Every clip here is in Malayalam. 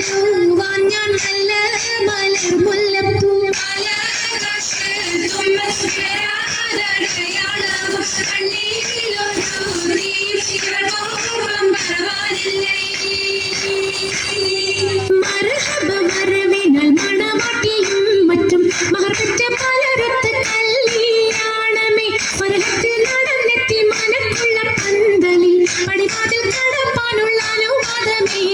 വരുവാൻ ഞാൻ നല്ല മലർ മുല്ലപ്പൂ മരഹബ മരവിനാൽ മണവാട്ടിയും മറ്റും മഹർപ്പെട്ട പലരത്ത് കല്യാണമേ പരഹത്ത് നടന്നെത്തി മനക്കുള്ള പന്തലിൽ പടിവാതിൽ കടപ്പാനുള്ള അനുവാദമേ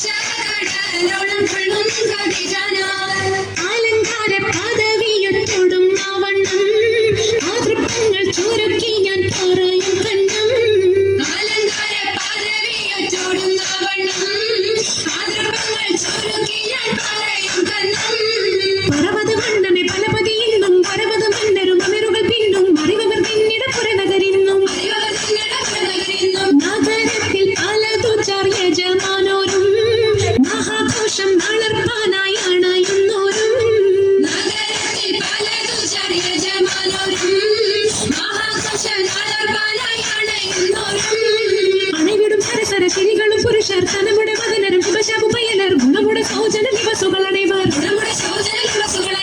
കടലോളം കൊള്ളും ഖദീജാന അലങ്കാര പദവിയൊത്തോടും ആവണ്ണം ആതൃപ്പങ്ങൾ ചുരുക്കി ഞാൻ പറയും കണ്ണം അലങ്കാര പദവിയൊത്തോടും ആവണ്ണം ആതൃപ്പങ്ങൾ ചുരുക്കി ഞാൻ പറയും കണ്ണം പർവ്വത മണ്ഡമേ പലപതി ഇന്നും പർവ്വത മണ്ഡരും അമരുകൾ പിന്നും അറിവർ പിന്നിട പുറനഗരിന്നും നഗരത്തിൽ പലതു യജമാനോരും മഹാഘോഷം വളർത്താനായി അണയുന്നോരും നഗരത്തിൽ പലതു യജമാനോരും മഹാഘോഷം വളർത്താനായി അണയുന്നോരും അണവിടും സരസര ശിരികളും പുരുഷർ തനമുടെ മകനരും ശുഭശാപു പയ്യലർ ഗുണമുടെ സൗജന ദിവസുകൾ അണൈവർ ഗുണമുടെ സൗജന ദിവസുകൾ